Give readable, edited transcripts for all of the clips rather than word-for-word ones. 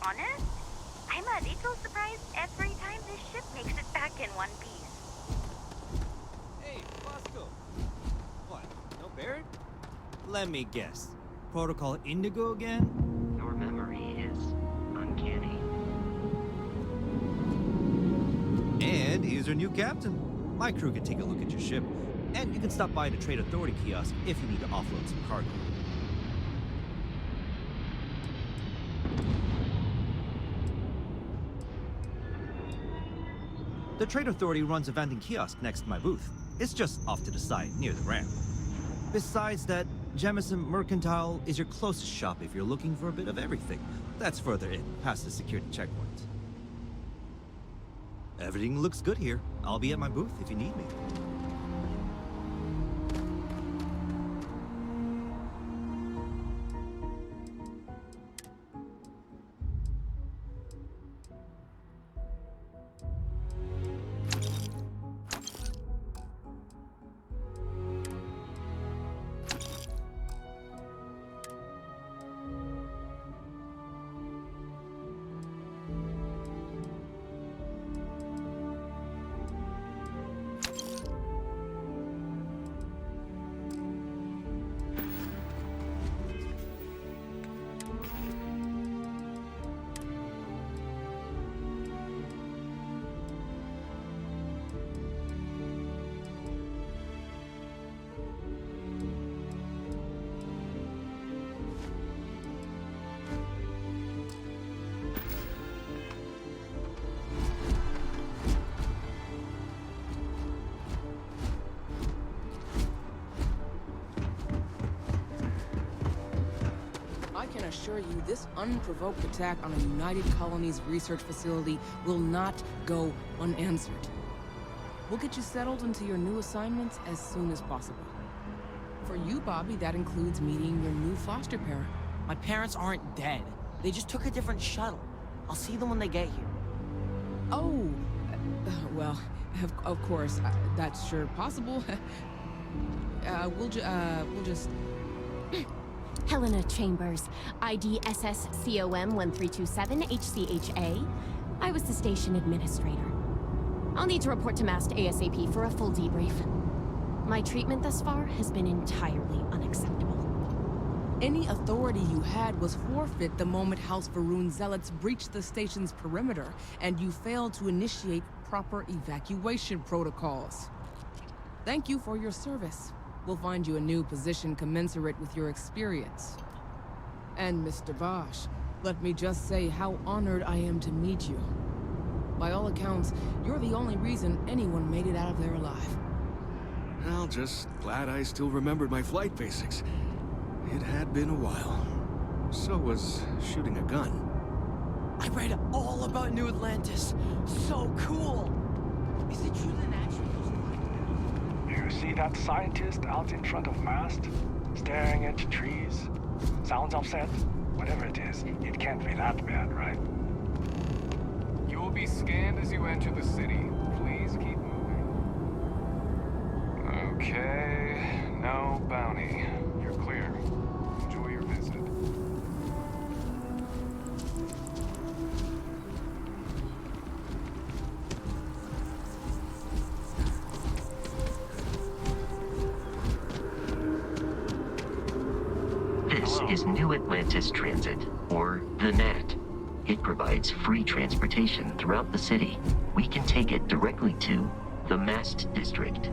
honest, I'm a little surprised every time this ship makes it back in one piece. Hey, Bosco. What, no Barrett? Let me guess. Protocol Indigo again? Your memory is uncanny. And here's our new captain. My crew can take a look at your ship, and you can stop by the Trade Authority kiosk if you need to offload some cargo. The Trade Authority runs a vending kiosk next to my booth. It's just off to the side, near the ramp. Besides that, Jemison Mercantile is your closest shop if you're looking for a bit of everything. That's further in, past the security checkpoint. Everything looks good here. I'll be at my booth if you need me. I can assure you this unprovoked attack on a United Colonies research facility will not go unanswered. We'll get you settled into your new assignments as soon as possible. For you, Bobby, that includes meeting your new foster parent. My parents aren't dead. They just took a different shuttle. I'll see them when they get here. Oh, well, of course, that's sure possible. We'll just... Helena Chambers, ID SSCOM 1327 HCHA. I was the station administrator. I'll need to report to MAST ASAP for a full debrief. My treatment thus far has been entirely unacceptable. Any authority you had was forfeit the moment House Varun zealots breached the station's perimeter, and you failed to initiate proper evacuation protocols. Thank you for your service. We'll find you a new position commensurate with your experience. And Mr. Bosch, let me just say how honored I am to meet you. By all accounts, you're the only reason anyone made it out of there alive. Well, just glad I still remembered my flight basics. It had been a while. So was shooting a gun. I read all about New Atlantis. So cool! Is it true that actually You see that scientist out in front of mast, staring at trees? Sounds upset? Whatever it is, it can't be that bad, right? You will be scanned as you enter the city. Please keep moving. Okay, no bounty. You're clear. Enjoy your visit. This is New Atlantis Transit, or the NAT. It provides free transportation throughout the city. We can take it directly to the Mast District.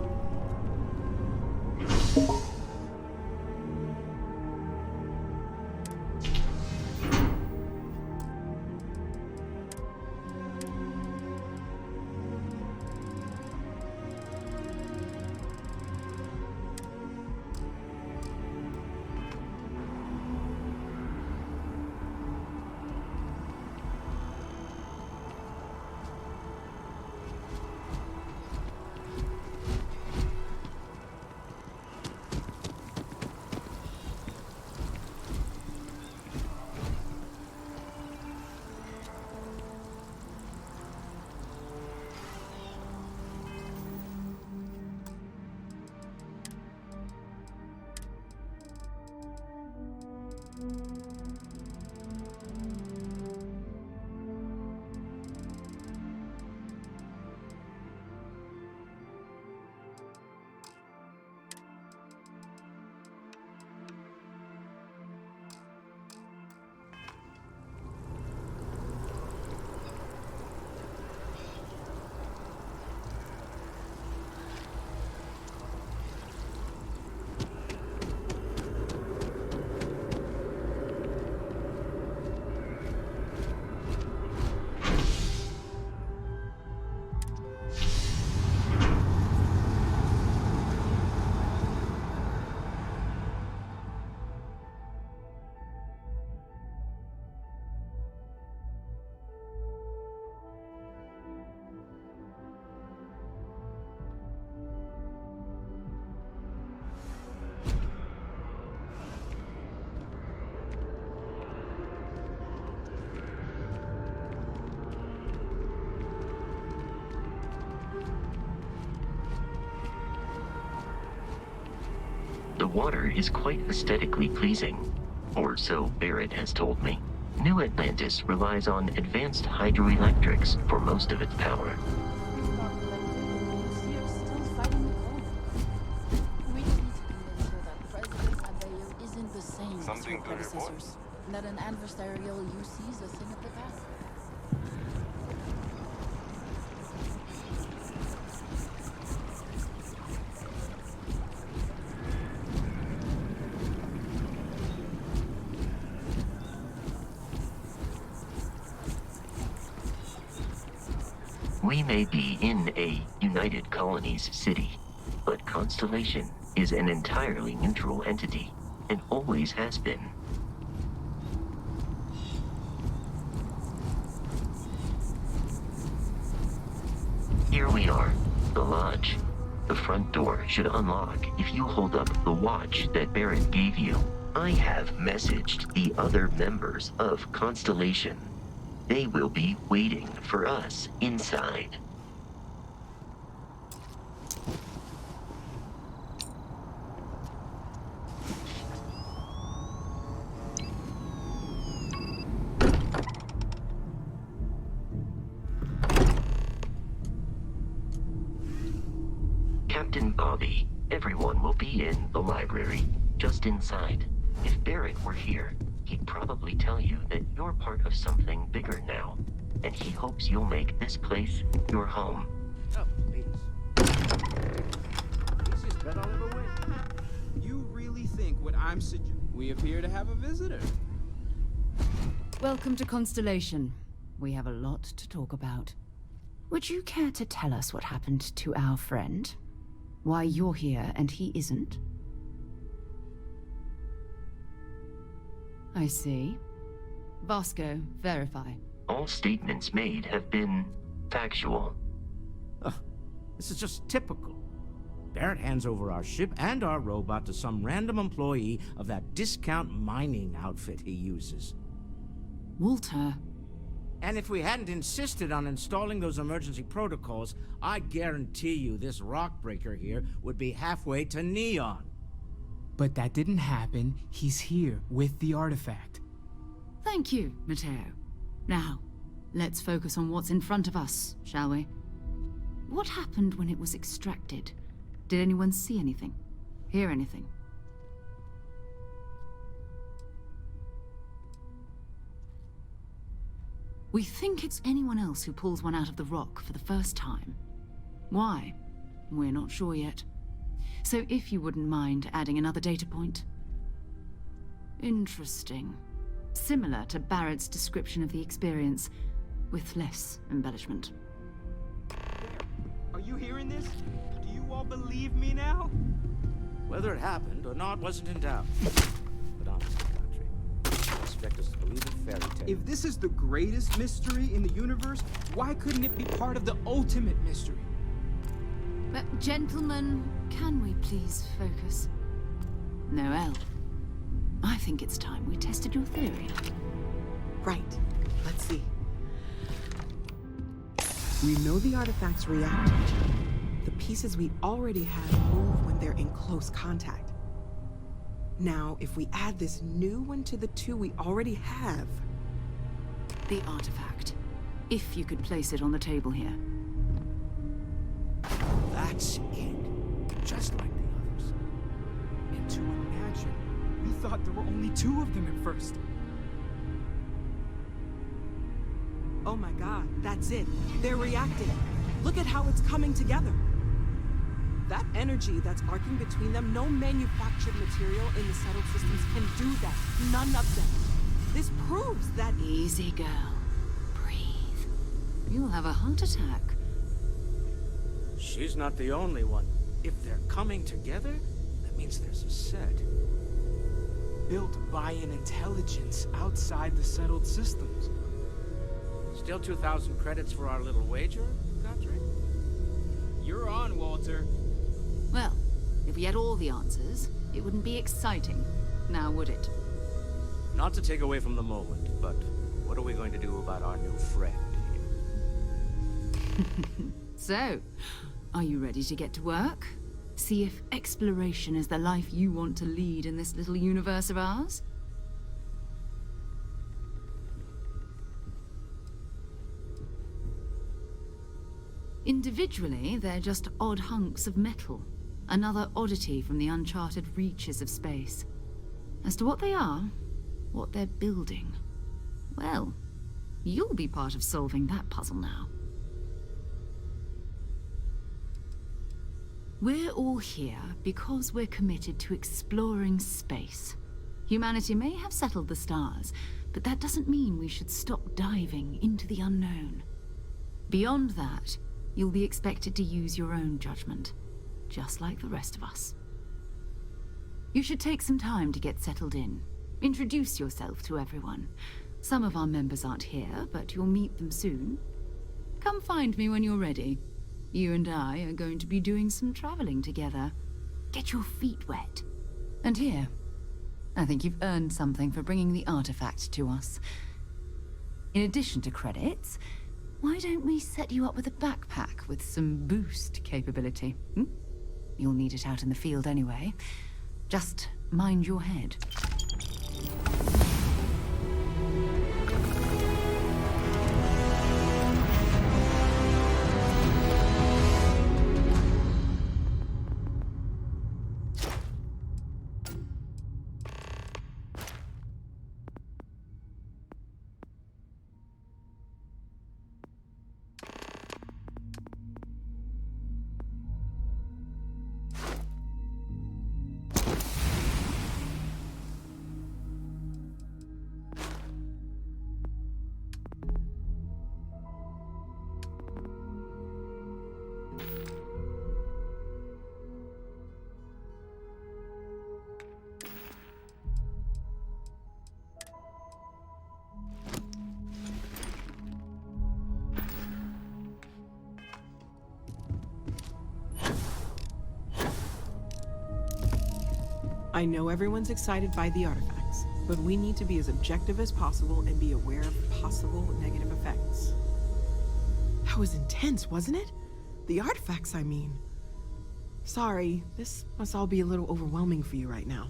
The water is quite aesthetically pleasing, or so Barrett has told me. New Atlantis relies on advanced hydroelectrics for most of its power. Something to report? That an adversarial UC is a thing of the past. We may be in a United Colonies city, but Constellation is an entirely neutral entity, and always has been. Here we are, the lodge. The front door should unlock if you hold up the watch that Barrett gave you. I have messaged the other members of Constellation. They will be waiting for us inside. Captain Bobby, everyone will be in the library, just inside. If Barrett were here, he'd probably tell you that you're part of something bigger now, and he hopes you'll make this place your home. Oh, please. Easiest bet I'll ever win. You really think what I'm suggesting? We appear to have a visitor. Welcome to Constellation. We have a lot to talk about. Would you care to tell us what happened to our friend? Why you're here and he isn't? I see. Vasco, verify. All statements made have been factual. Ugh, this is just typical. Barrett hands over our ship and our robot to some random employee of that discount mining outfit he uses. Walter. And if we hadn't insisted on installing those emergency protocols, I guarantee you this rock breaker here would be halfway to Neon. But that didn't happen. He's here with the artifact. Thank you, Matteo. Now, let's focus on what's in front of us, shall we? What happened when it was extracted? Did anyone see anything? Hear anything? We think it's anyone else who pulls one out of the rock for the first time. Why? We're not sure yet. So if you wouldn't mind adding another data point. Interesting. Similar to Barrett's description of the experience, with less embellishment. Are you hearing this? Do you all believe me now? Whether it happened or not wasn't in doubt. But honestly, Country, you expect us to believe in fairy tales. If this is the greatest mystery in the universe, why couldn't it be part of the ultimate mystery? But gentlemen, can we please focus? Noel, I think it's time we tested your theory. Right. Let's see. We know the artifacts react to each other. The pieces we already have move when they're in close contact. Now, if we add this new one to the two we already have... The artifact. If you could place it on the table here. That's it. Just like the others. And to imagine, we thought there were only two of them at first. Oh my god, that's it. They're reacting. Look at how it's coming together. That energy that's arcing between them, no manufactured material in the settled systems can do that. None of them. This proves that... Easy, girl. Breathe. You'll have a heart attack. She's not the only one. If they're coming together, that means there's a set. Built by an intelligence outside the settled systems. Still 2,000 credits for our little wager, Country? You're on, Walter. Well, if we had all the answers, it wouldn't be exciting. Now would it? Not to take away from the moment, but what are we going to do about our new friend here? So, are you ready to get to work? See if exploration is the life you want to lead in this little universe of ours? Individually, they're just odd hunks of metal. Another oddity from the uncharted reaches of space. As to what they are, what they're building, well, you'll be part of solving that puzzle now. We're all here because we're committed to exploring space. Humanity may have settled the stars, but that doesn't mean we should stop diving into the unknown. Beyond that, you'll be expected to use your own judgment, just like the rest of us. You should take some time to get settled in. Introduce yourself to everyone. Some of our members aren't here, but you'll meet them soon. Come find me when you're ready. You and I are going to be doing some traveling together. Get your feet wet. And here, I think you've earned something for bringing the artifact to us. In addition to credits, why don't we set you up with a backpack with some boost capability? You'll need it out in the field anyway. Just mind your head. I know everyone's excited by the artifacts, but we need to be as objective as possible and be aware of possible negative effects. That was intense, wasn't it? The artifacts, I mean. Sorry, this must all be a little overwhelming for you right now.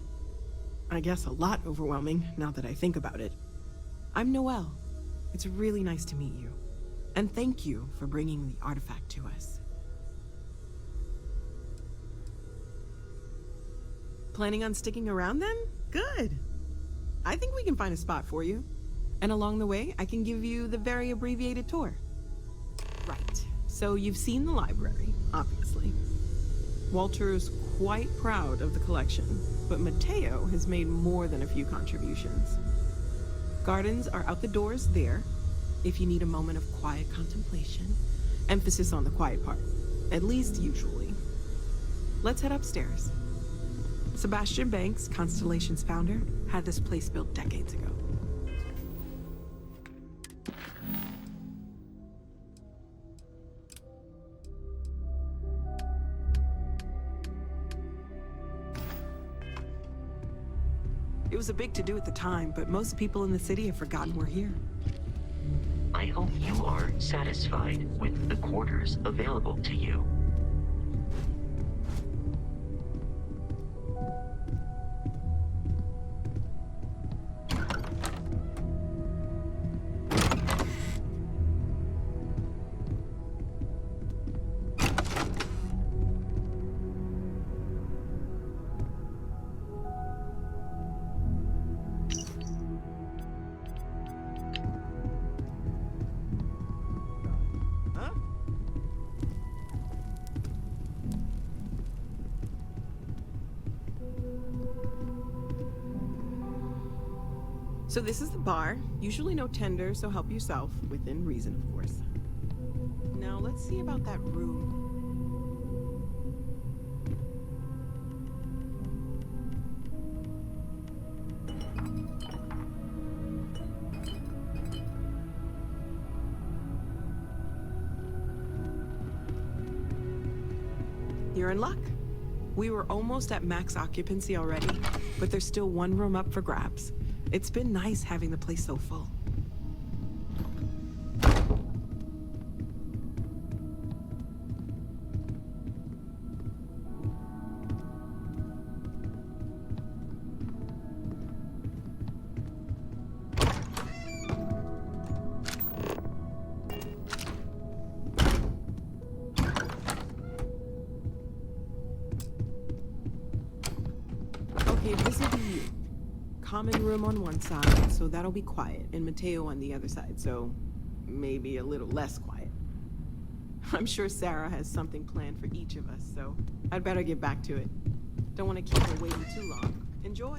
I guess a lot overwhelming, now that I think about it. I'm Noelle. It's really nice to meet you. And thank you for bringing the artifact to us. Planning on sticking around then? Good. I think we can find a spot for you. And along the way, I can give you the very abbreviated tour. Right. So you've seen the library, obviously. Walter's quite proud of the collection, but Mateo has made more than a few contributions. Gardens are out the doors there, if you need a moment of quiet contemplation. Emphasis on the quiet part, at least usually. Let's head upstairs. Sebastian Banks, Constellation's founder, had this place built decades ago. It was a big to-do at the time, but most people in the city have forgotten we're here. I hope you are satisfied with the quarters available to you. So this is the bar. Usually no tender, so help yourself, within reason, of course. Now let's see about that room. You're in luck. We were almost at max occupancy already, but there's still one room up for grabs. It's been nice having the place so full. Okay, this'll be you. Common room on one side, so that'll be quiet, and Mateo on the other side, so maybe a little less quiet. I'm sure Sarah has something planned for each of us, so I'd better get back to it. Don't want to keep her waiting too long. Enjoy.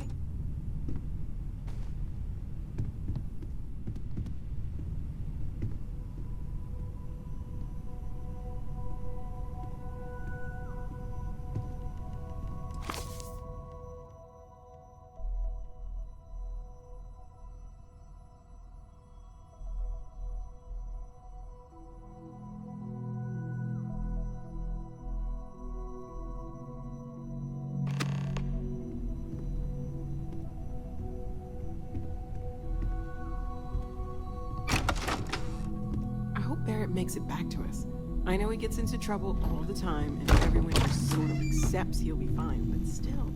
Barrett makes it back to us. I know he gets into trouble all the time, and everyone just sort of accepts he'll be fine, but still.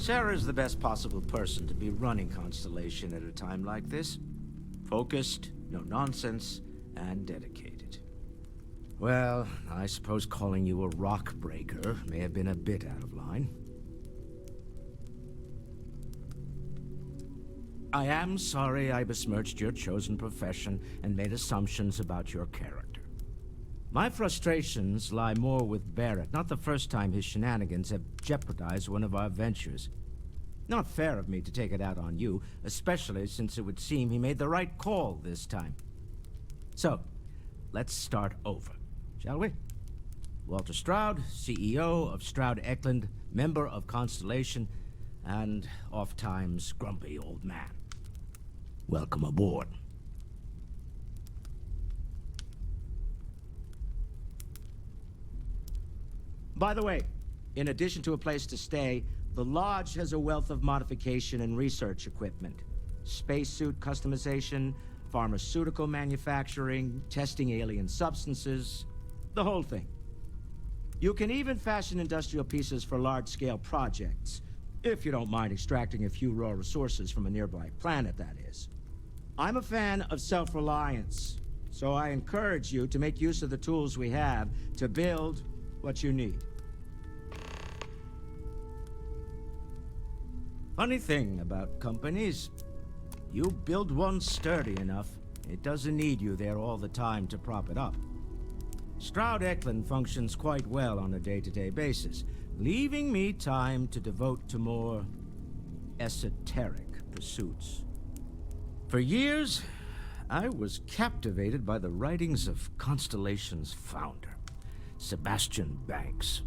Sarah's the best possible person to be running Constellation at a time like this. Focused, no nonsense, and dedicated. Well, I suppose calling you a rock breaker may have been a bit out of line. I am sorry I besmirched your chosen profession and made assumptions about your character. My frustrations lie more with Barrett, not the first time his shenanigans have jeopardized one of our ventures. Not fair of me to take it out on you, especially since it would seem he made the right call this time. So, let's start over, shall we? Walter Stroud, CEO of Stroud Eklund, member of Constellation, and oft-times grumpy old man. Welcome aboard. By the way, in addition to a place to stay, the Lodge has a wealth of modification and research equipment. Spacesuit customization, pharmaceutical manufacturing, testing alien substances, the whole thing. You can even fashion industrial pieces for large-scale projects, if you don't mind extracting a few raw resources from a nearby planet, that is. I'm a fan of self-reliance, so I encourage you to make use of the tools we have to build what you need. Funny thing about companies, you build one sturdy enough, it doesn't need you there all the time to prop it up. Stroud Eklund functions quite well on a day-to-day basis, leaving me time to devote to more esoteric pursuits. For years, I was captivated by the writings of Constellation's founder, Sebastian Banks.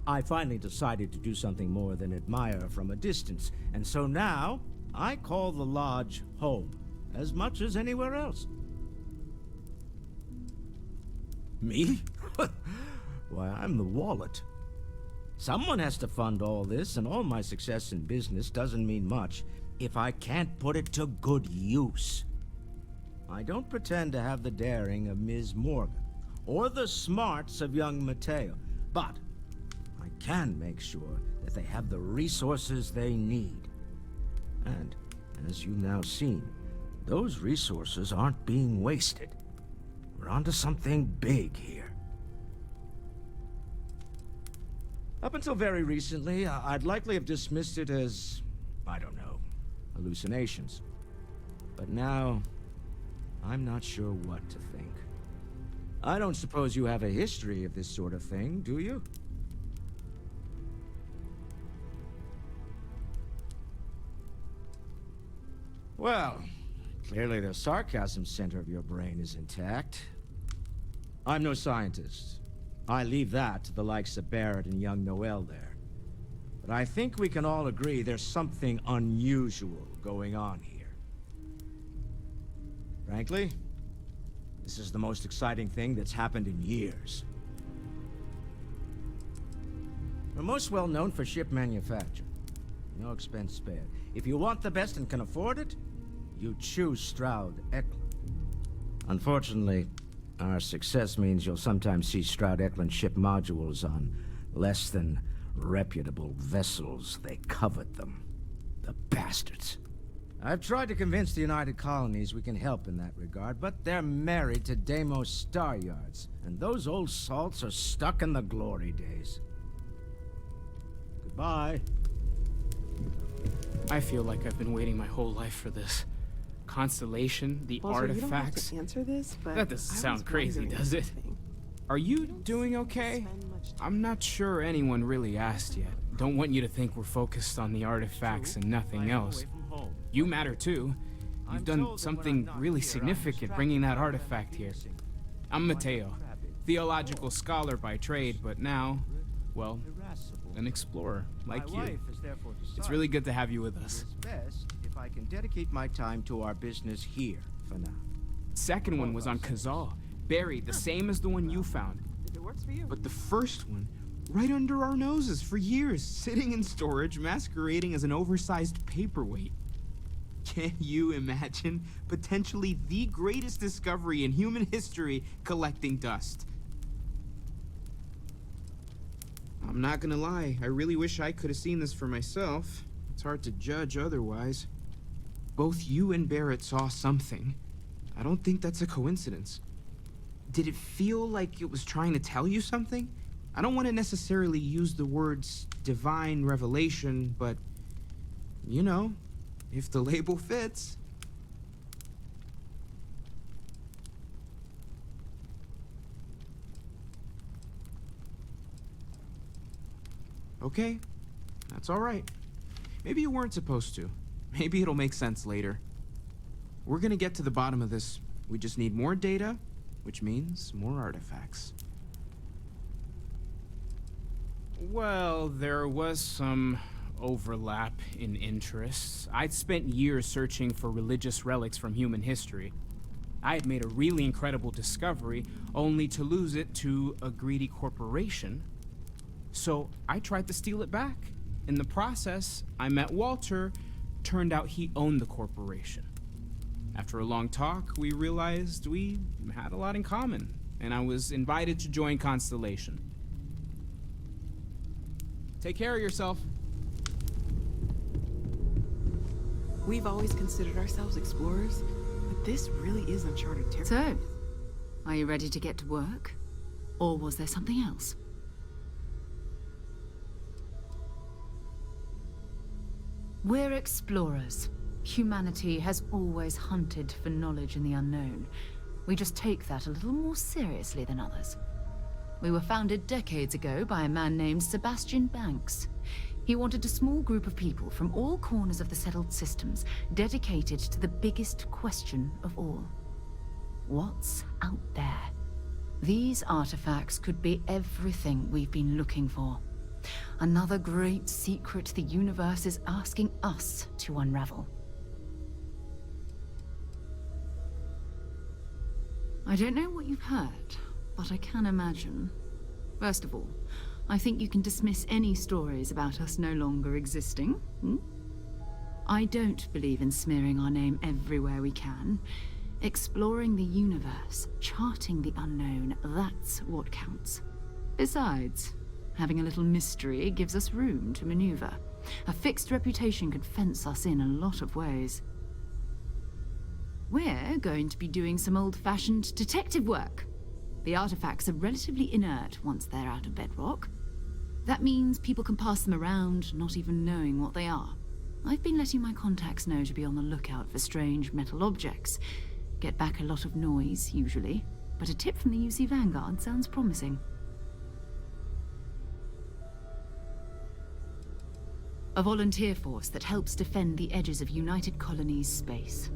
I finally decided to do something more than admire from a distance, and so now I call the Lodge home, as much as anywhere else. Me? Why, I'm the wallet. Someone has to fund all this, and all my success in business doesn't mean much if I can't put it to good use. I don't pretend to have the daring of Ms. Morgan, or the smarts of young Mateo, but I can make sure that they have the resources they need. And, as you've now seen, those resources aren't being wasted. We're onto something big here. Up until very recently, I'd likely have dismissed it as, I don't know, hallucinations. But now, I'm not sure what to think. I don't suppose you have a history of this sort of thing, do you? Well, clearly the sarcasm center of your brain is intact. I'm no scientist. I leave that to the likes of Barrett and young Noel there. But I think we can all agree there's something unusual going on here. Frankly, this is the most exciting thing that's happened in years. We're most well known for ship manufacture. No expense spared. If you want the best and can afford it, you choose Stroud-Eklund. Unfortunately, our success means you'll sometimes see Stroud-Eklund ship modules on less than reputable vessels. They covet them. The bastards. I've tried to convince the United Colonies we can help in that regard, but they're married to Deimos Star Yards, and those old salts are stuck in the glory days. Goodbye. I feel like I've been waiting my whole life for this. Constellation, the artifacts. You don't have to answer this, but that doesn't sound crazy, does it? Are you doing okay? I'm not sure anyone really asked yet. Don't want you to think we're focused on the artifacts and nothing else. You matter too. You've done something really significant bringing that artifact here. I'm Mateo, theological scholar by trade, but now, well, an explorer like you. It's really good to have you with us. I can dedicate my time to our business here for now. Second one was on Kazal, buried the same as the one you found. It works for you. But the first one, right under our noses for years, sitting in storage, masquerading as an oversized paperweight. Can you imagine potentially the greatest discovery in human history collecting dust? I'm not gonna lie, I really wish I could have seen this for myself. It's hard to judge otherwise. Both you and Barrett saw something. I don't think that's a coincidence. Did it feel like it was trying to tell you something? I don't want to necessarily use the words divine revelation, but, you know, if the label fits. Okay, that's all right. Maybe you weren't supposed to. Maybe it'll make sense later. We're gonna get to the bottom of this. We just need more data, which means more artifacts. Well, there was some overlap in interests. I'd spent years searching for religious relics from human history. I had made a really incredible discovery, only to lose it to a greedy corporation. So I tried to steal it back. In the process, I met Walter. Turned out he owned the corporation. After a long talk, we realized we had a lot in common, and I was invited to join Constellation. Take care of yourself. We've always considered ourselves explorers, but this really is uncharted territory. So, are you ready to get to work? Or was there something else? We're explorers. Humanity has always hunted for knowledge in the unknown. We just take that a little more seriously than others. We were founded decades ago by a man named Sebastian Banks. He wanted a small group of people from all corners of the settled systems dedicated to the biggest question of all. What's out there? These artifacts could be everything we've been looking for. Another great secret the universe is asking us to unravel. I don't know what you've heard, but I can imagine. First of all, I think you can dismiss any stories about us no longer existing. I don't believe in smearing our name everywhere we can. Exploring the universe, charting the unknown, that's what counts. Besides, having a little mystery gives us room to maneuver. A fixed reputation could fence us in a lot of ways. We're going to be doing some old-fashioned detective work. The artifacts are relatively inert once they're out of bedrock. That means people can pass them around, not even knowing what they are. I've been letting my contacts know to be on the lookout for strange metal objects. Get back a lot of noise, usually, but a tip from the UC Vanguard sounds promising. A volunteer force that helps defend the edges of United Colonies space.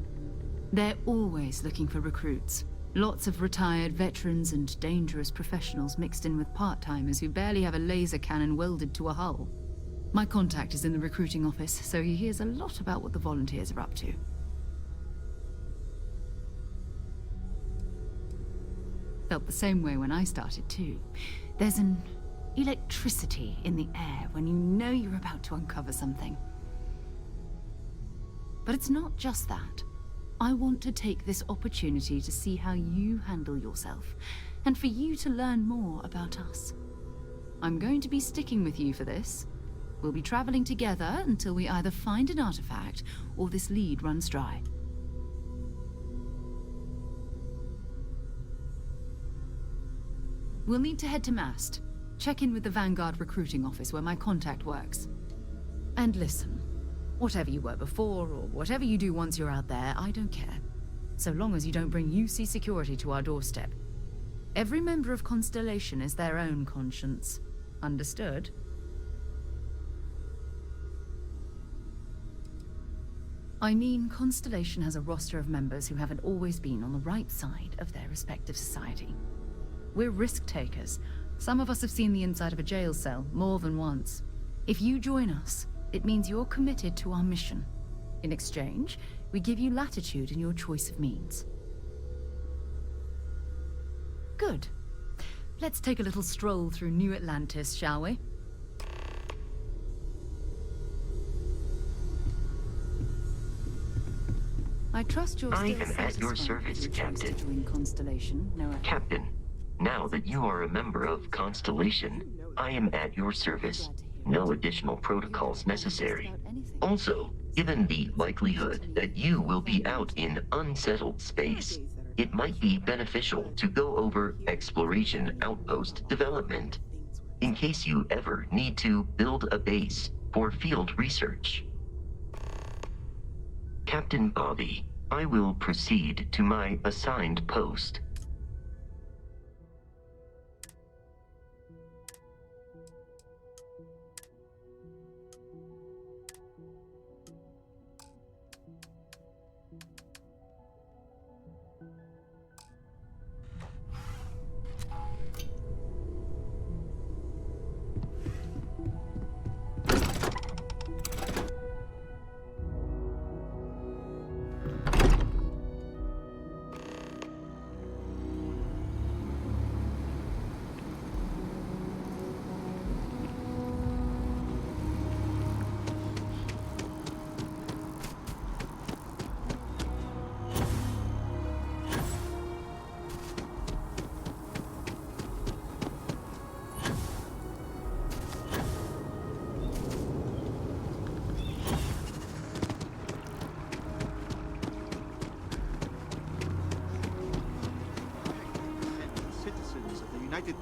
They're always looking for recruits. Lots of retired veterans and dangerous professionals mixed in with part-timers who barely have a laser cannon welded to a hull. My contact is in the recruiting office, so he hears a lot about what the volunteers are up to. Felt the same way when I started too. There's an electricity in the air when you know you're about to uncover something. But it's not just that. I want to take this opportunity to see how you handle yourself, and for you to learn more about us. I'm going to be sticking with you for this. We'll be traveling together until we either find an artifact or this lead runs dry. We'll need to head to Mast. Check in with the Vanguard recruiting office where my contact works. And listen, whatever you were before or whatever you do once you're out there, I don't care. So long as you don't bring UC security to our doorstep. Every member of Constellation is their own conscience. Understood? I mean, Constellation has a roster of members who haven't always been on the right side of their respective society. We're risk takers. Some of us have seen the inside of a jail cell more than once. If you join us, it means you're committed to our mission. In exchange, we give you latitude in your choice of means. Good. Let's take a little stroll through New Atlantis, shall we? I trust you're I still am at your satisfied with service, your choice to Captain. join Constellation, no Captain, now that you are a member of Constellation, I am at your service. No additional protocols necessary. Also, given the likelihood that you will be out in unsettled space, it might be beneficial to go over exploration outpost development, in case you ever need to build a base for field research. Captain Bobby, I will proceed to my assigned post.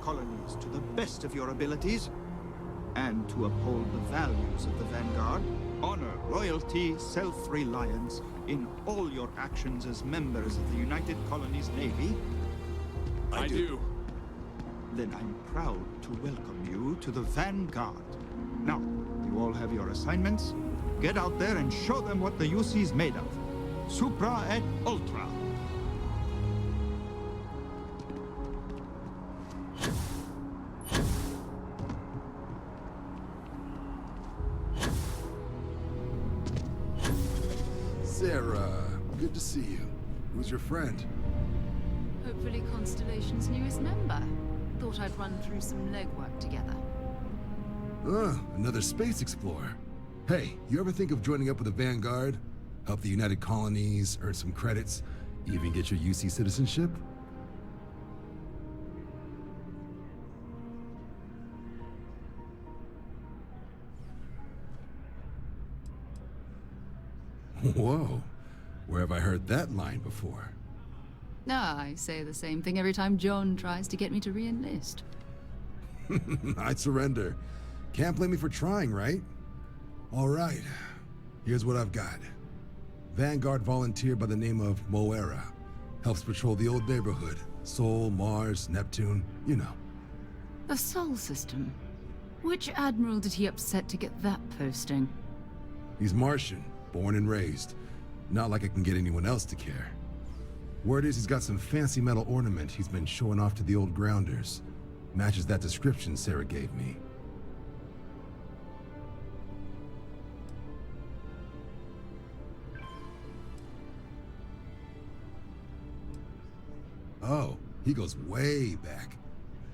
Colonies to the best of your abilities, and to uphold the values of the Vanguard, honor loyalty, self-reliance in all your actions as members of the United Colonies Navy? I do. Then I'm proud to welcome you to the Vanguard. Now, you all have your assignments. Get out there and show them what the UC's made of. Supra et Ultra. Sarah, good to see you. Who's your friend? Hopefully Constellation's newest member. Thought I'd run through some legwork together. Another space explorer. Hey, you ever think of joining up with the Vanguard? Help the United Colonies, earn some credits, even get your UC citizenship? Whoa, where have I heard that line before? I say the same thing every time John tries to get me to re-enlist. I'd surrender. Can't blame me for trying, right? All right, here's what I've got. Vanguard volunteer by the name of Moera. Helps patrol the old neighborhood. Sol, Mars, Neptune, you know. The Sol system? Which admiral did he upset to get that posting? He's Martian, born and raised. Not like I can get anyone else to care. Word is he's got some fancy metal ornament he's been showing off to the old grounders. Matches that description Sarah gave me. Oh, he goes way back.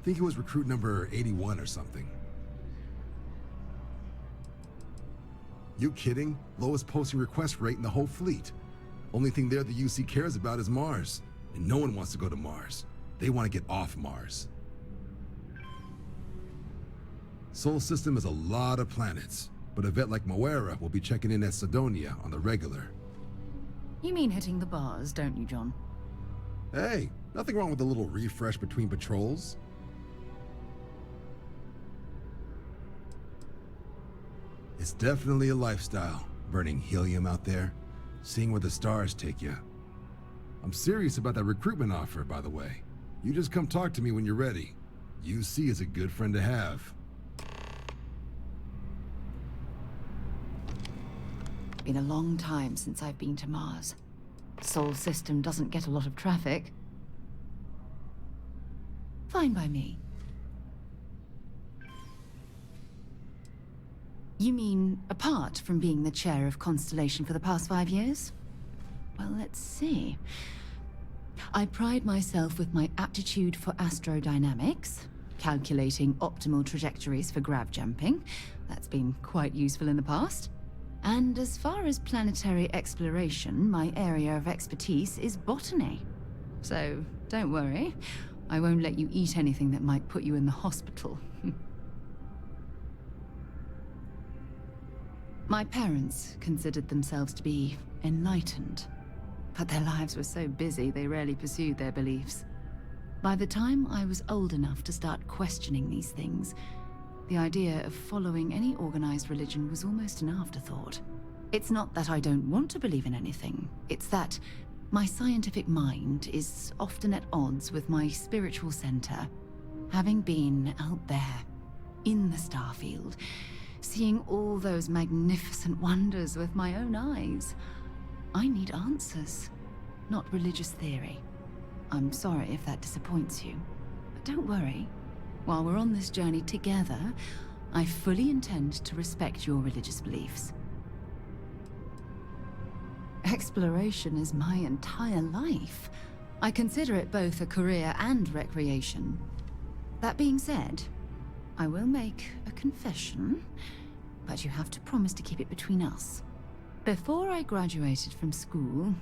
Think he was recruit number 81 or something. You kidding? Lowest posting request rate in the whole fleet. Only thing there the UC cares about is Mars. And no one wants to go to Mars. They want to get off Mars. Sol system has a lot of planets, but a vet like Moera will be checking in at Sidonia on the regular. You mean hitting the bars, don't you, John? Hey, nothing wrong with a little refresh between patrols. It's definitely a lifestyle, burning helium out there, seeing where the stars take you. I'm serious about that recruitment offer, by the way. You just come talk to me when you're ready. UC is a good friend to have. Been a long time since I've been to Mars. Sol system doesn't get a lot of traffic. Fine by me. You mean, apart from being the chair of Constellation for the past 5 years? Well, let's see. I pride myself with my aptitude for astrodynamics, calculating optimal trajectories for grav jumping. That's been quite useful in the past. And as far as planetary exploration, my area of expertise is botany. So, don't worry. I won't let you eat anything that might put you in the hospital. My parents considered themselves to be enlightened, but their lives were so busy they rarely pursued their beliefs. By the time I was old enough to start questioning these things, the idea of following any organized religion was almost an afterthought. It's not that I don't want to believe in anything, it's that my scientific mind is often at odds with my spiritual center. Having been out there, in the Starfield, seeing all those magnificent wonders with my own eyes, I need answers, not religious theory. I'm sorry if that disappoints you, but don't worry. While we're on this journey together, I fully intend to respect your religious beliefs. Exploration is my entire life. I consider it both a career and recreation. That being said, I will make a confession, but you have to promise to keep it between us. Before I graduated from school,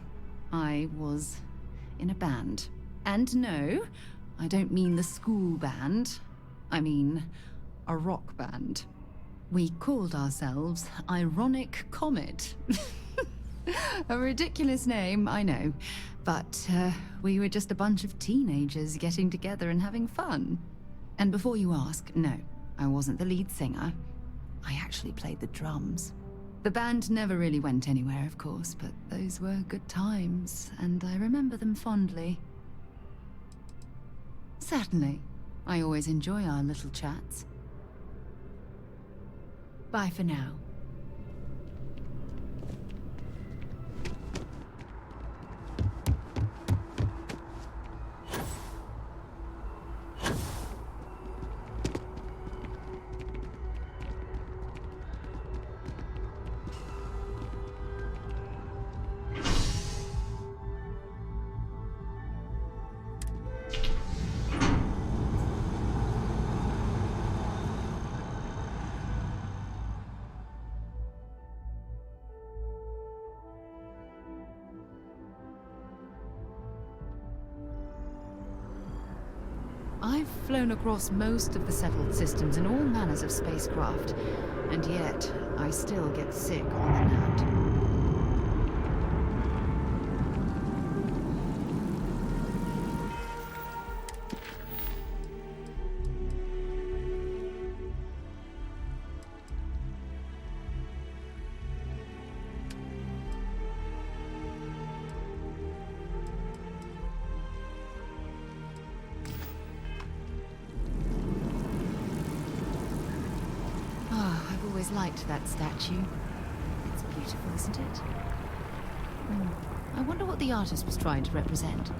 I was in a band. And no, I don't mean the school band. I mean, a rock band. We called ourselves Ironic Comet. A ridiculous name, I know. But we were just a bunch of teenagers getting together and having fun. And before you ask, no, I wasn't the lead singer. I actually played the drums. The band never really went anywhere, of course, but those were good times, and I remember them fondly. Certainly. I always enjoy our little chats. Bye for now. I've flown across most of the settled systems in all manners of spacecraft, and yet I still get sick on the land. I've always liked that statue. It's beautiful, isn't it? I wonder what the artist was trying to represent.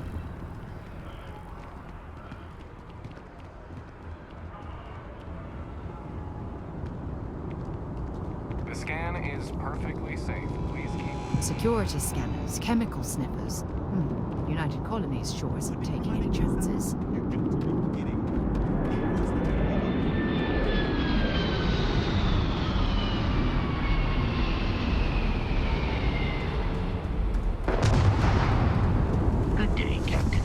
The scan is perfectly safe. Please keep... Security scanners, chemical sniffers. United Colonies sure isn't taking any chances. Good day, Captain.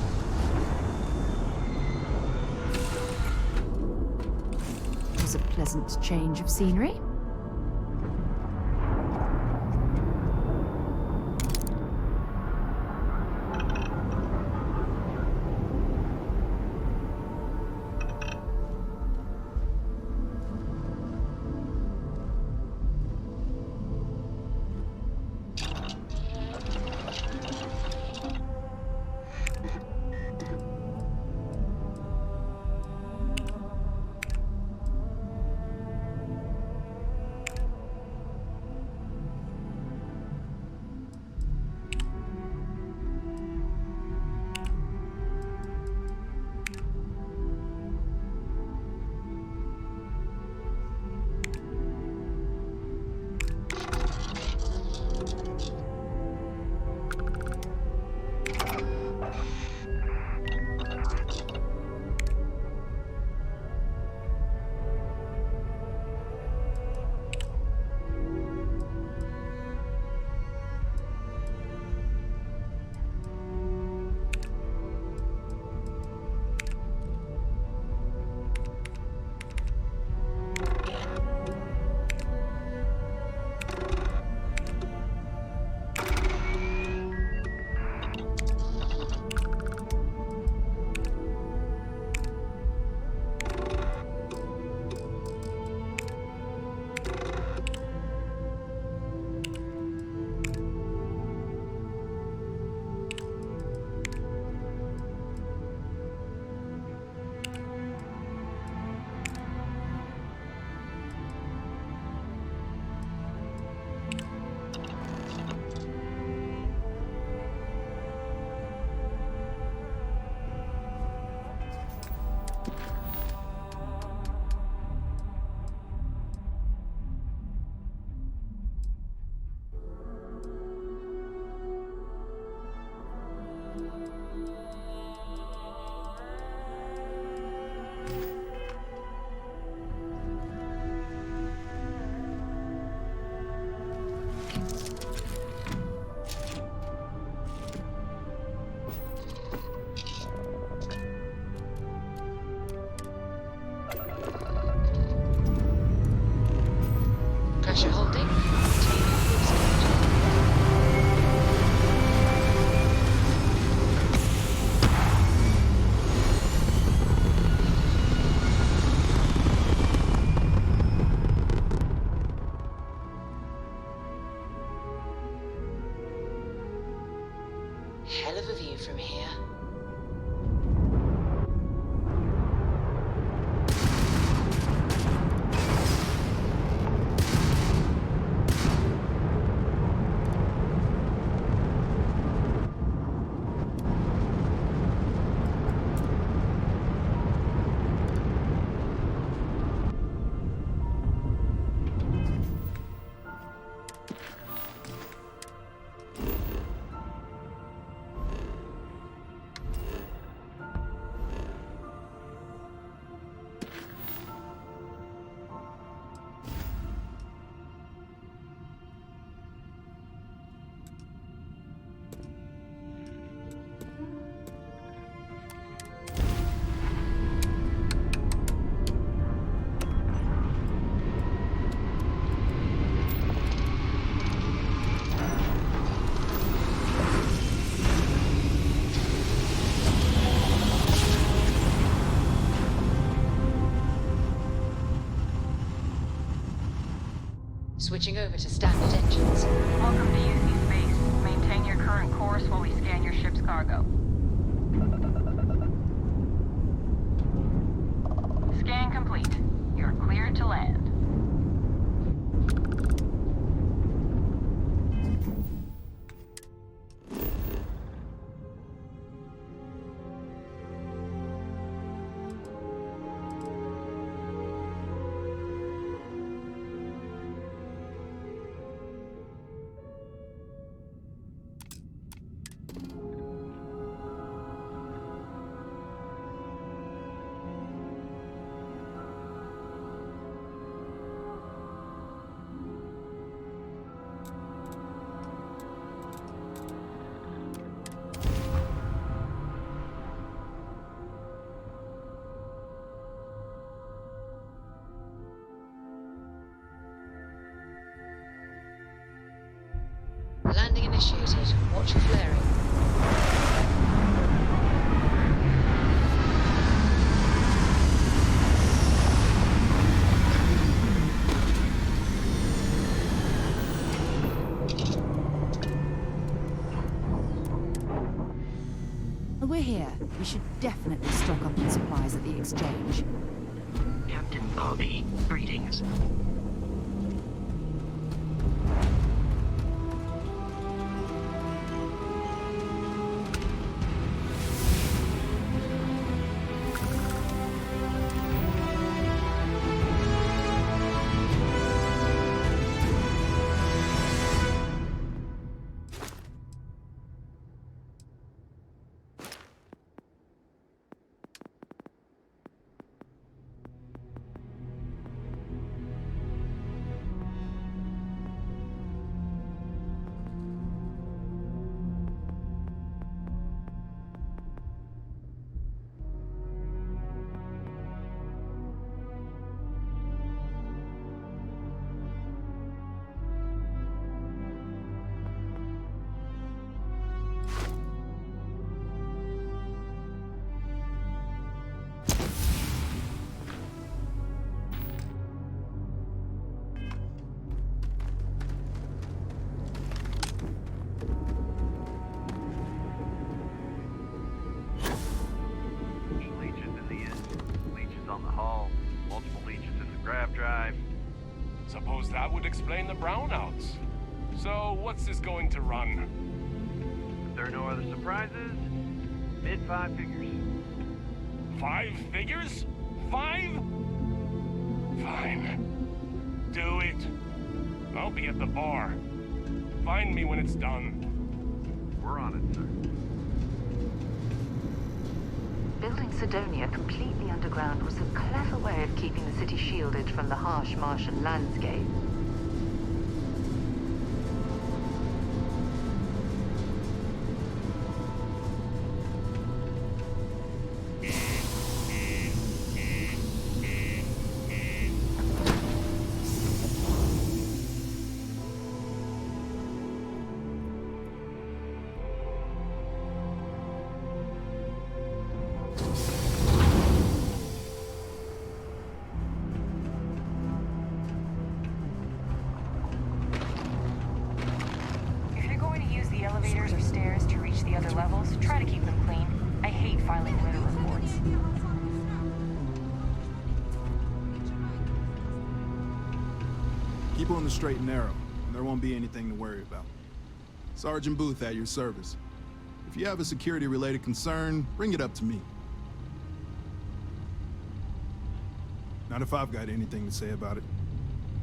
It was a pleasant change of scenery. Pressure holding. Maintaining cruise control. Hell of a view from here. Switching over to standard engines. Welcome to UC Space. Maintain your current course while we scan your ship's cargo. Scan complete. You're cleared to land. Landing initiated. Watch for flaring. We're here. We should definitely stock up on supplies at the exchange. Captain Bobby, greetings. Suppose that would explain the brownouts. So, what's this going to run? If there are no other surprises, mid-5 figures. 5 figures? 5? Fine. Do it. I'll be at the bar. Find me when it's done. We're on it, sir. Building Sidonia completely underground was a clever way of keeping the city shielded from the harsh Martian landscape. Elevators or stairs to reach the other levels, try to keep them clean. I hate filing litter reports. Keep on the straight and narrow, and there won't be anything to worry about. Sergeant Booth at your service. If you have a security-related concern, bring it up to me. Not if I've got anything to say about it.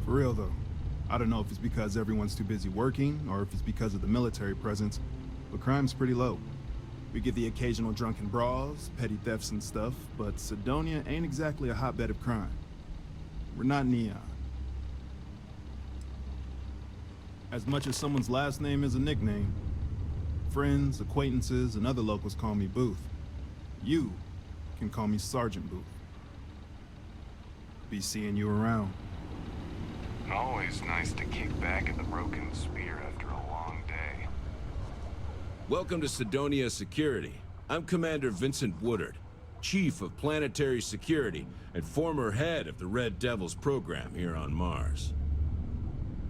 For real, though. I don't know if it's because everyone's too busy working, or if it's because of the military presence, but crime's pretty low. We get the occasional drunken brawls, petty thefts and stuff, but Sidonia ain't exactly a hotbed of crime. We're not Neon. As much as someone's last name is a nickname, friends, acquaintances, and other locals call me Booth. You can call me Sergeant Booth. Be seeing you around. Always nice to kick back at the Broken Spear after a long day. Welcome to Sidonia Security. I'm Commander Vincent Woodard, Chief of Planetary Security and former head of the Red Devils program here on Mars.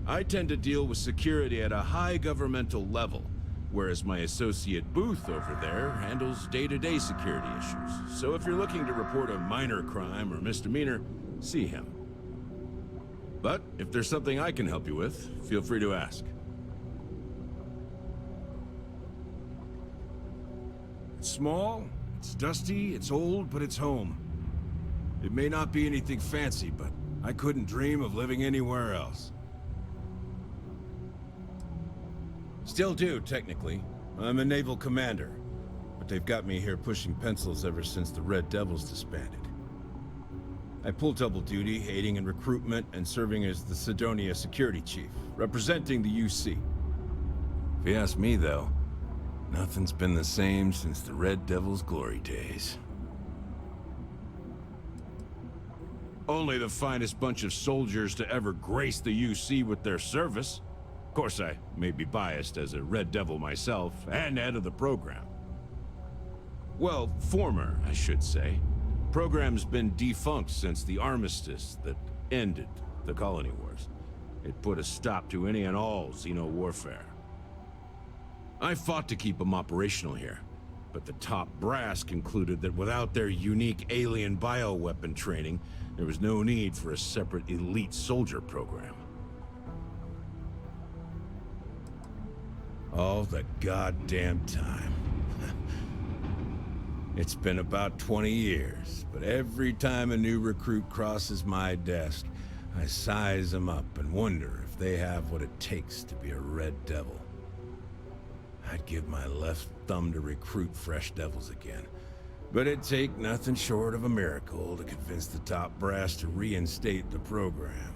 I tend to deal with security at a high governmental level, whereas my associate Booth over there handles day-to-day security issues. So if you're looking to report a minor crime or misdemeanor, see him. But if there's something I can help you with, feel free to ask. It's small, it's dusty, it's old, but it's home. It may not be anything fancy, but I couldn't dream of living anywhere else. Still do, technically. I'm a naval commander, but they've got me here pushing pencils ever since the Red Devils disbanded. I pull double duty, aiding in recruitment and serving as the Cydonia security chief, representing the UC. If you ask me, though, nothing's been the same since the Red Devils' glory days. Only the finest bunch of soldiers to ever grace the UC with their service. Of course, I may be biased as a Red Devil myself, and head of the program. Well, former, I should say. Program's been defunct since the armistice that ended the colony wars. It put a stop to any and all Xeno warfare. I fought to keep them operational here, but the top brass concluded that without their unique alien bioweapon training, there was no need for a separate elite soldier program. All the goddamn time. It's been about 20 years, but every time a new recruit crosses my desk, I size them up and wonder if they have what it takes to be a Red Devil. I'd give my left thumb to recruit fresh devils again, but it'd take nothing short of a miracle to convince the top brass to reinstate the program.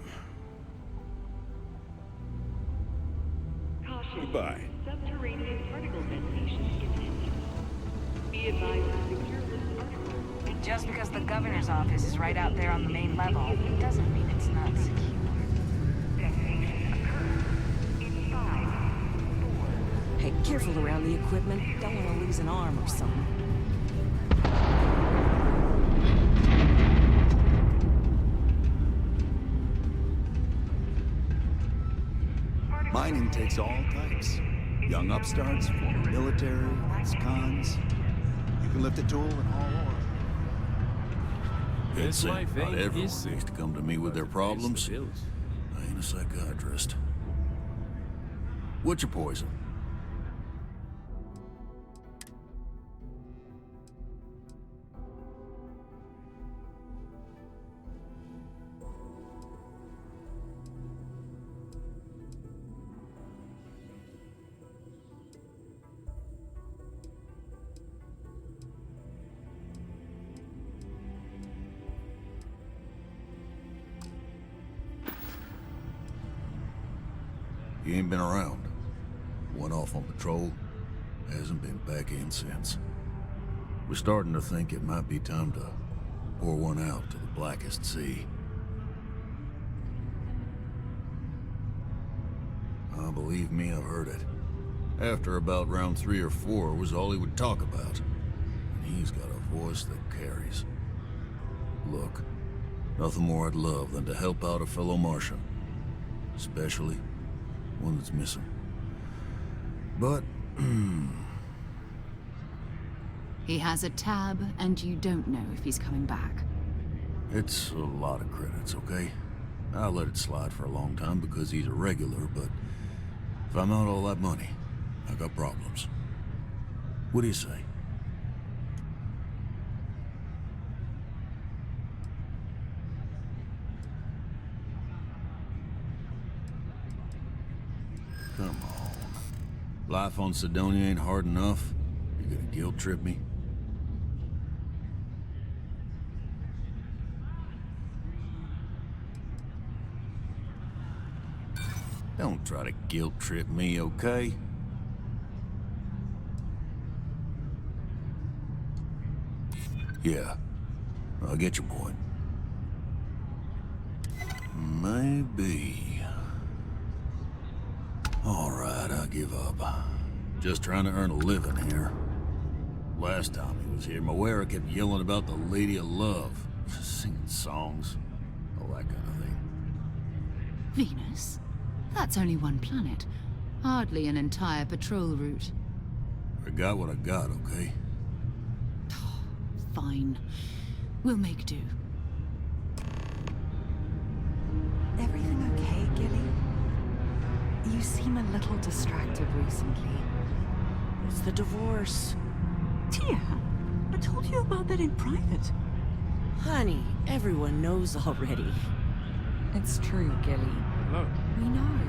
Goodbye. Subterranean particle detonation imminent. Be advised to secure this particle. Just because the governor's office is right out there on the main level, doesn't mean it's not secure. Hey, careful around the equipment. Don't want to lose an arm or something. Mining takes all types. Young upstarts, former military, ex-cons. You can lift a tool and haul ore. It's not everyone needs to come to me with their problems. I ain't a psychiatrist. What's your poison? You ain't been around. Went off on patrol. Hasn't been back in since. We're starting to think it might be time to pour one out to the blackest sea. Believe me, I've heard it. After about round 3 or 4 was all he would talk about. And he's got a voice that carries. Look, nothing more I'd love than to help out a fellow Martian. Especially one that's missing. But, He has a tab, and you don't know if he's coming back. it's a lot of credits, okay? I let it slide for a long time because he's a regular, but if I'm out all that money, I got problems. What do you say? Come on. Life on Cydonia ain't hard enough. You gonna guilt trip me? Don't try to guilt trip me, okay? Yeah, I get your point. Maybe. All right, I give up. Just trying to earn a living here. Last time he was here, Moera kept yelling about the Lady of Love, singing songs, all that kind of thing. Venus? That's only one planet. Hardly an entire patrol route. I got what I got, okay? Fine. We'll make do. Everything okay, Gilly? You seem a little distracted recently. It's the divorce. Tia, I told you about that in private. Honey, everyone knows already. It's true, Gilly. Hello. We know.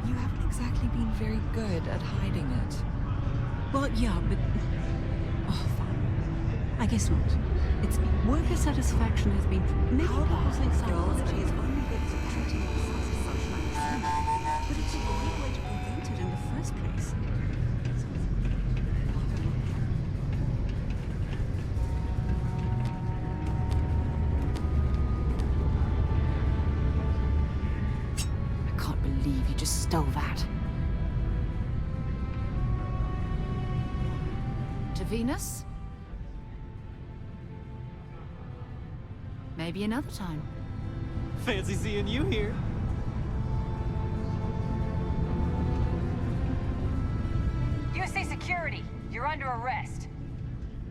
You haven't exactly been very good at hiding it. Well, yeah, but... Oh, fine. I guess not. It's worker satisfaction has been... Maybe causing psychology is only good to parenting but it's a great way to prevent it in the first place. I can't believe you just stole that. To Venus? Maybe another time. Fancy seeing you here. UC security, you're under arrest.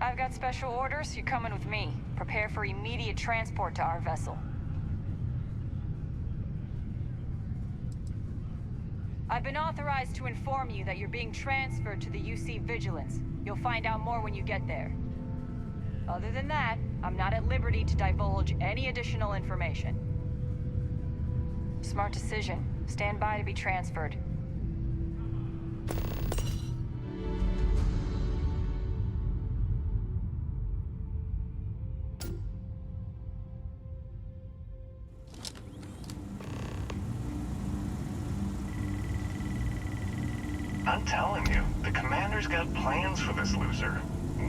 I've got special orders, you're coming with me. Prepare for immediate transport to our vessel. I've been authorized to inform you that you're being transferred to the UC Vigilance. You'll find out more when you get there. Other than that, I'm not at liberty to divulge any additional information. Smart decision. Stand by to be transferred. I'm telling you, the commander's got plans for this loser.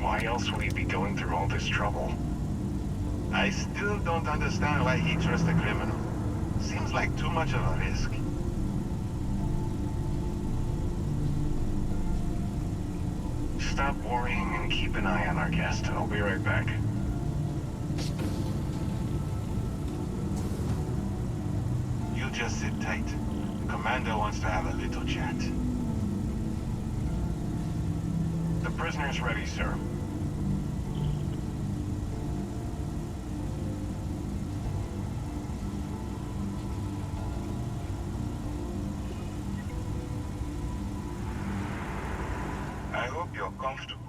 Why else would he be going through all this trouble? I still don't understand why he trusts a criminal. Seems like too much of a risk. Stop worrying and keep an eye on our guest. I'll be right back. You just sit tight. The commander wants to have a little chat. The prisoner's ready, sir. I hope you're comfortable.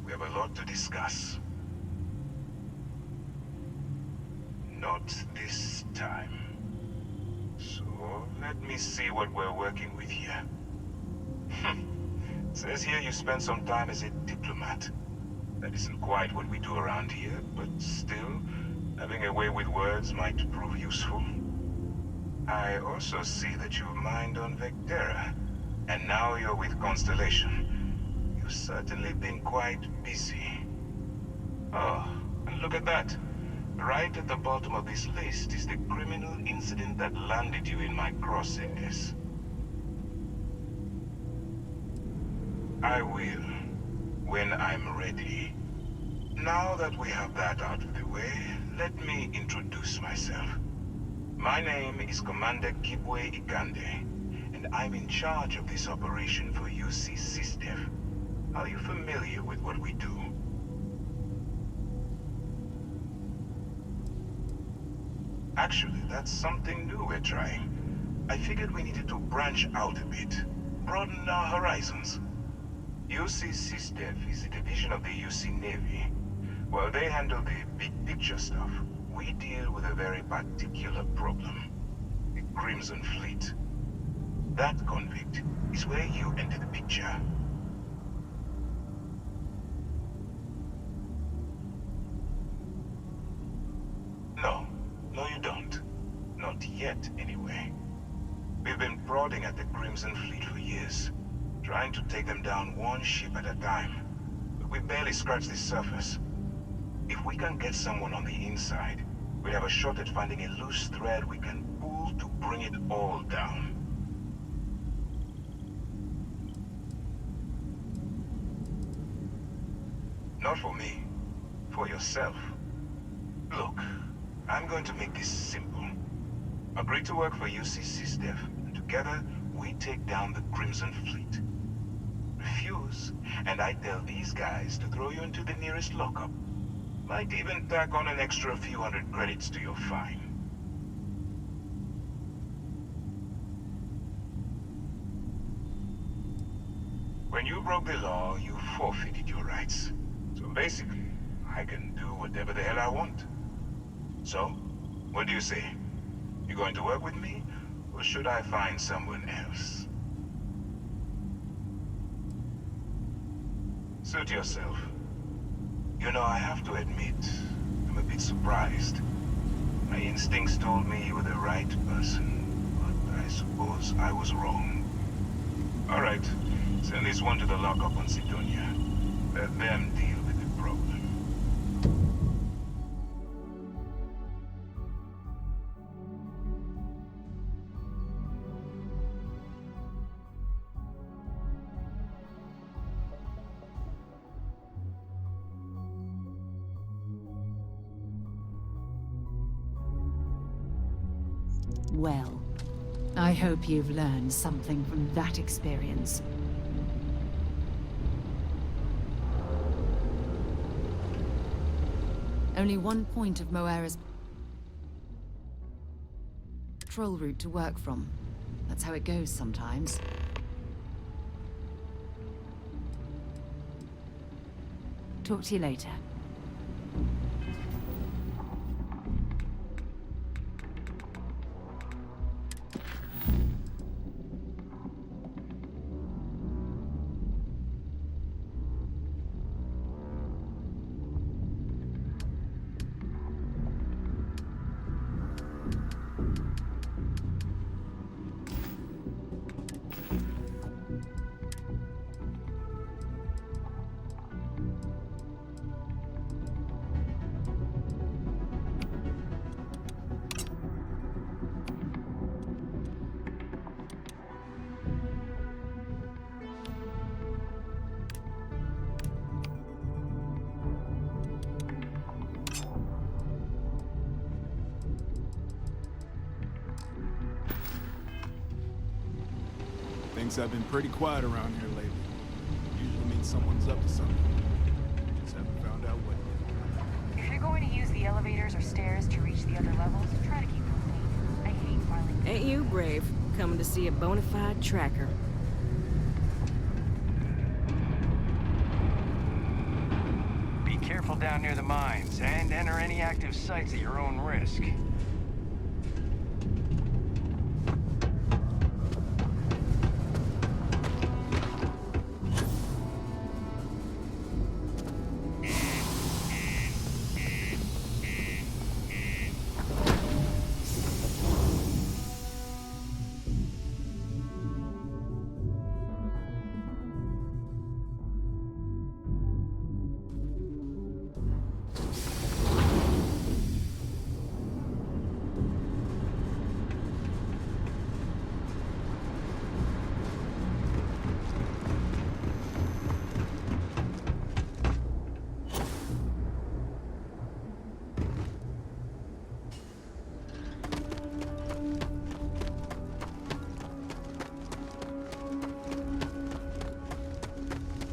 We have a lot to discuss. Not this time. So, let me see what we're working with here. Says here you spent some time as a diplomat. That isn't quite what we do around here, but still, having a way with words might prove useful. I also see that you've mined on Vectera, and now you're with Constellation. You've certainly been quite busy. Oh, and look at that. Right at the bottom of this list is the criminal incident that landed you in my crosshairs. I will, when I'm ready. Now that we have that out of the way, let me introduce myself. My name is Commander Kibwe Ikande, and I'm in charge of this operation for UC SysDef. Are you familiar with what we do? Actually, that's something new we're trying. I figured we needed to branch out a bit, broaden our horizons. UC SysDef is a division of the UC Navy. While they handle the big picture stuff, we deal with a very particular problem. The Crimson Fleet. That convict is where you enter the picture. No, you don't. Not yet, anyway. We've been prodding at the Crimson Fleet for years, trying to take them down one ship at a time. But we barely scratched the surface. If we can get someone on the inside, we have a shot at finding a loose thread we can pull to bring it all down. Not for me. For yourself. Look, I'm going to make this simple. Agree to work for UC SysDef and together, we take down the Crimson Fleet. Refuse, and I tell these guys to throw you into the nearest lockup. Might even tack on an extra few hundred credits to your fine. When you broke the law, you forfeited your rights. So basically, I can do whatever the hell I want. So, what do you say? You going to work with me, or should I find someone else? Suit yourself. You know, I have to admit, I'm a bit surprised. My instincts told me you were the right person, but I suppose I was wrong. All right, send this one to the lockup on Sidonia. Let them deal with the problem. Well, I hope you've learned something from that experience. Only one point of Moera's patrol route to work from. That's how it goes sometimes. Talk to you later. Things have been pretty quiet around here lately. Usually means someone's up to something. Just haven't found out what yet. If you're going to use the elevators or stairs to reach the other levels, try to keep them clean. I hate filing. Ain't you brave, coming to see a bona fide tracker? Be careful down near the mines, and enter any active sites at your own risk.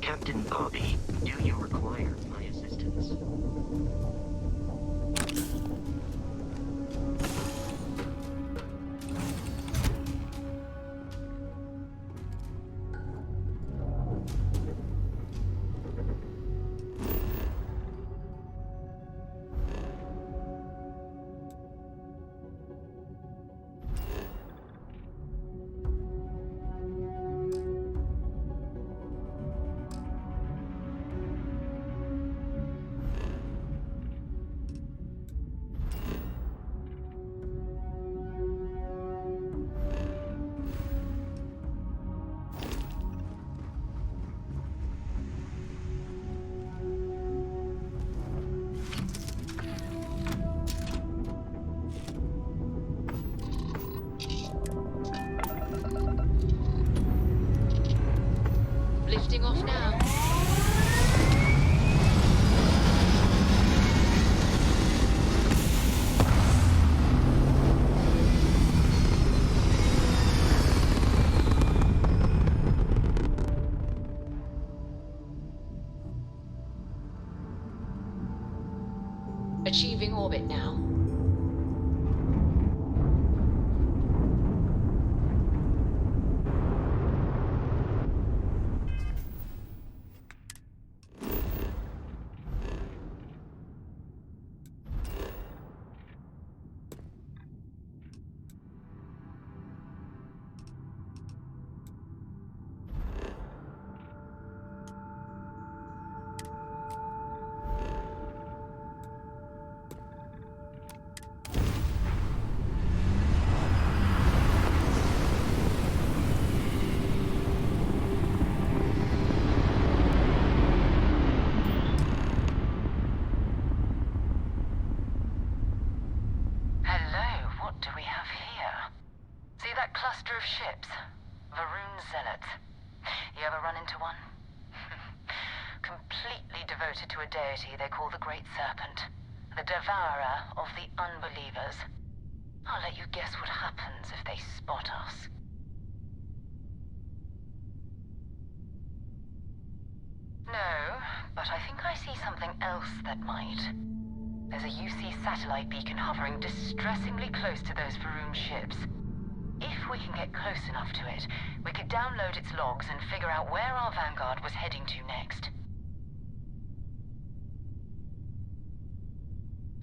Captain Bobby, do you require my assistance? Lifting off now. achieving orbit now. Cluster of ships. Varun Zealots. You ever run into one? Completely devoted to a deity they call the Great Serpent. The devourer of the unbelievers. I'll let you guess what happens if they spot us. No, but I think I see something else that might. There's a UC satellite beacon hovering distressingly close to those Varun ships. If we can get close enough to it, we could download its logs and figure out where our Vanguard was heading to next.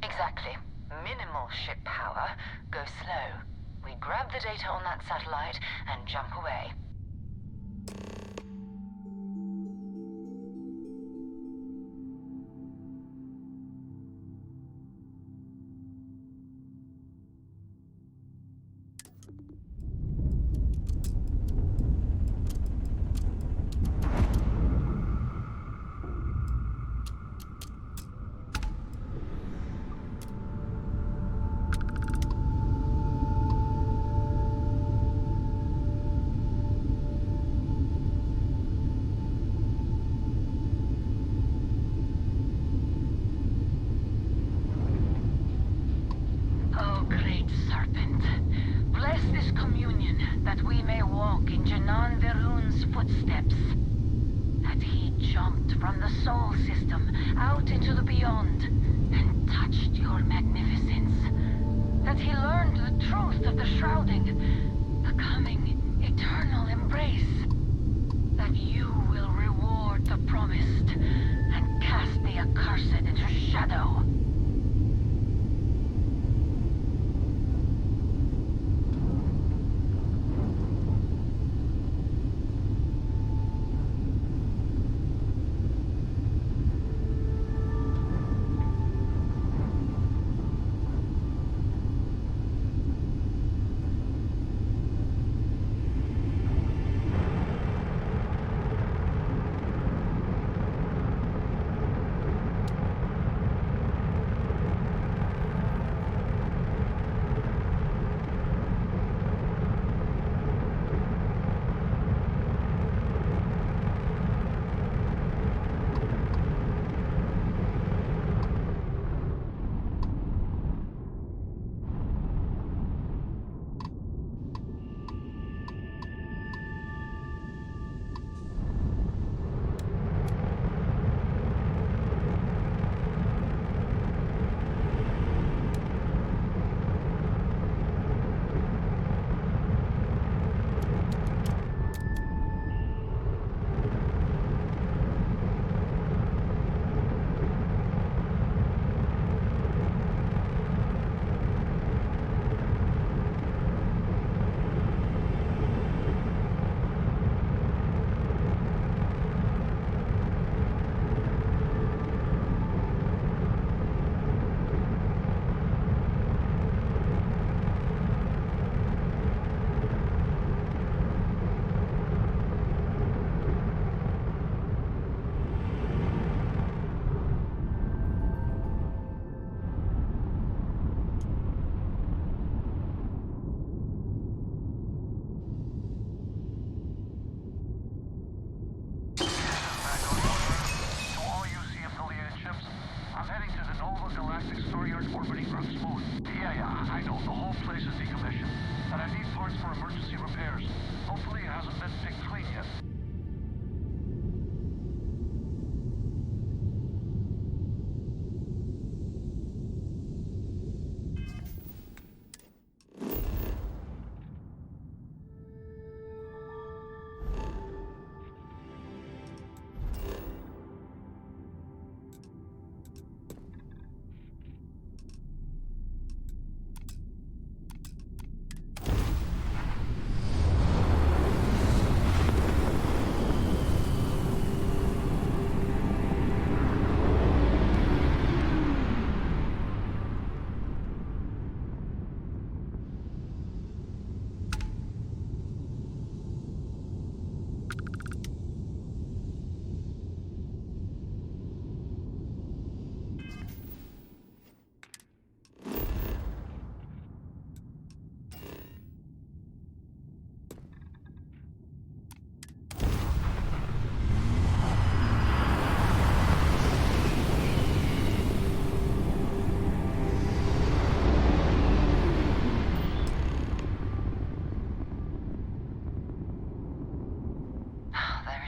Exactly. Minimal ship power. Go slow. We grab the data on that satellite and jump away. Footsteps. That he jumped from the Sol system out into the beyond and touched your magnificence. That he learned the truth of the shrouding, the coming eternal embrace. That you will reward the promised and cast the accursed into shadow.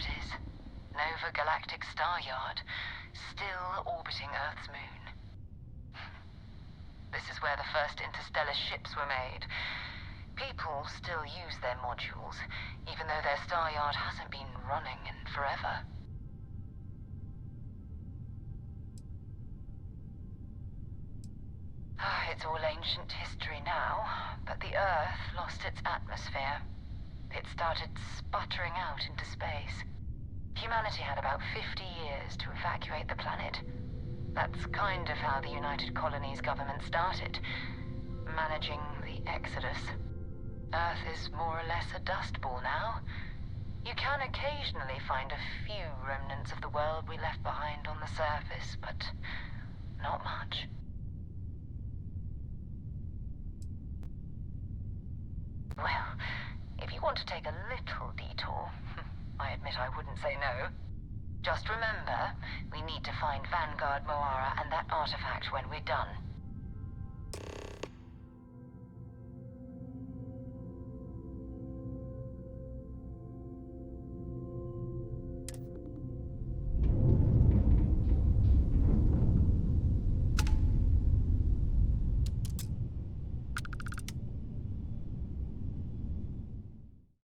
it is. Nova Galactic Star Yard, still orbiting Earth's moon. This is where the first interstellar ships were made. People still use their modules, even though their star yard hasn't been running in forever. It's all ancient history now, but the Earth lost its atmosphere. It started sputtering out into space. Humanity had about 50 years to evacuate the planet. That's kind of how the United Colonies government started, managing the exodus. Earth is more or less a dust ball now. You can occasionally find a few remnants of the world we left behind on the surface, but not much. Well, if you want to take a little detour, I admit I wouldn't say no. Just remember, we need to find Vanguard Moara and that artifact when we're done.